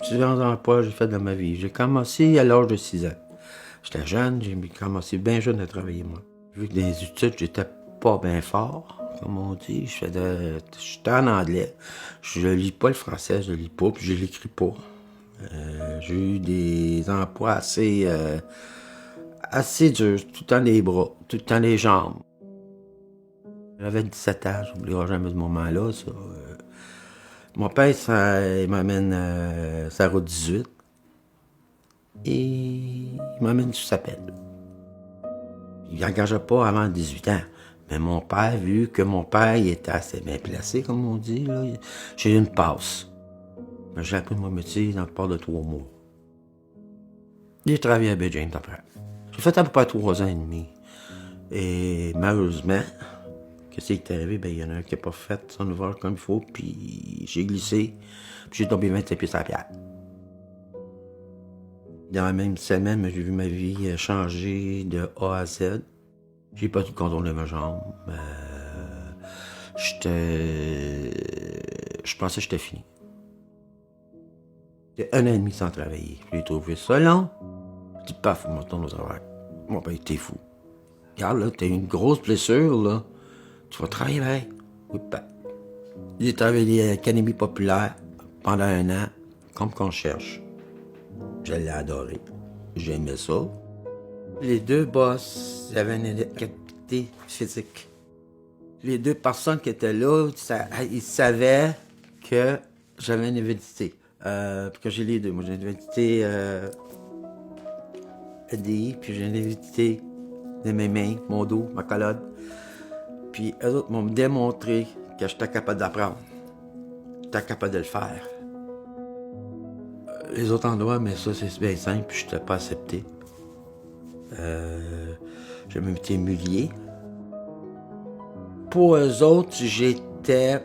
Plusieurs emplois j'ai fait dans ma vie. J'ai commencé à l'âge de 6 ans. J'étais jeune, j'ai commencé bien jeune à travailler, moi. Vu que dans les études, j'étais pas bien fort, comme on dit. J'étais en anglais. Je lis pas le français, je lis pas, puis je l'écris pas. J'ai eu des emplois assez durs, tout le temps les bras, tout le temps les jambes. J'avais 17 ans, j'oublierai jamais ce moment-là, ça. Mon père, il m'amène sa route 18 et il m'amène sur sa pelle. Il n'engageait pas avant 18 ans. Mais mon père, vu que mon père il était assez bien placé, comme on dit, là, j'ai eu une passe. J'ai appris mon métier dans le port de 3 mois. J'ai travaillé à Bay James après. J'ai fait à peu près 3 ans et demi. Et malheureusement, qu'est-ce qui est arrivé? Ben, il y en a un qui n'a pas fait son ouvrage comme il faut, puis j'ai glissé, puis j'ai tombé 25 pieds sur la pierre. Dans la même semaine, j'ai vu ma vie changer de A à Z. J'ai pas dû contrôler ma jambe. Je pensais que j'étais fini. J'étais 1 an et demi sans travailler. J'ai trouvé ça long. Je dis, paf, on me retourne au travail. Mon père, t'es fou. Regarde, là, t'as une grosse blessure, là. Tu vas travailler, ben. Oui, ben. J'ai travaillé à l'Académie populaire pendant 1 an, comme qu'on cherche. Je l'ai adoré. J'aimais ça. Les deux boss avaient une incapacité physique. Les deux personnes qui étaient là, ils savaient que j'avais une invalidité. Que j'ai les deux. Moi, j'ai une invalidité EDI, puis j'ai une invalidité de mes mains, mon dos, ma colonne. Puis eux autres m'ont démontré que j'étais capable d'apprendre. J'étais capable de le faire. Les autres endroits, mais ça, c'est bien simple, puis je n'étais pas accepté. J'ai même été humilié. Pour eux autres, j'étais...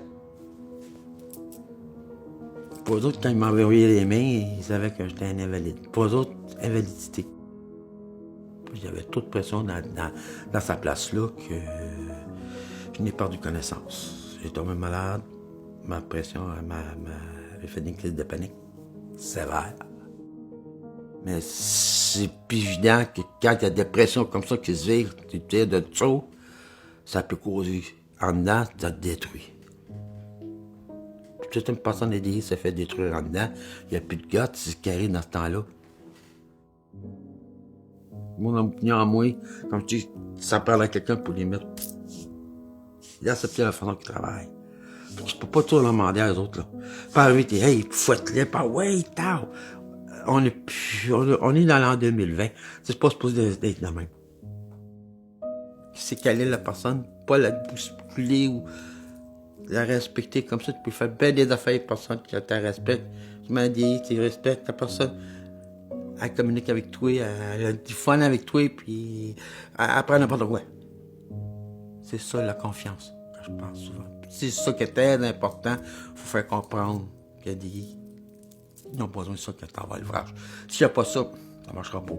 Pour eux autres, quand ils m'avaient envoyé les mains, ils savaient que j'étais un invalide. Pour eux autres, invalidité. J'avais toute pression dans sa place-là que je n'ai perdu connaissance. J'ai tombé malade, ma pression j'ai fait une crise de panique sévère. Mais c'est évident que quand il y a des pressions comme ça qui se vivent, tu tires de tout, ça peut causer en dedans, ça te détruit. Toute une personne aidée se fait détruire en dedans, il n'y a plus de gars qui arrivent dans ce temps-là. Mon opinion à moi, comme je dis, ça parle à quelqu'un pour les mettre. Il accepte la façon qu'ils travaillent. Tu peux pas tout leur demander à eux autres, là. Pas arriver, t'es, hey, fouette-les, pas, ouais, tard. On est dans l'an 2020. C'est pas supposé d'être de même. C'est quelle est la personne, pas la bousculer ou la respecter comme ça. Tu peux faire bien des affaires avec personne qui te respecte. Tu m'as dit, tu respectes la personne. Elle communique avec toi, elle a du fun avec toi, puis elle apprend n'importe quoi. C'est ça la confiance, je pense souvent. C'est ça qui est très important. Il faut faire comprendre qu'il y a des... Ils ont besoin de ça que tu envoies l'ouvrage. S'il n'y a pas ça, ça ne marchera pas.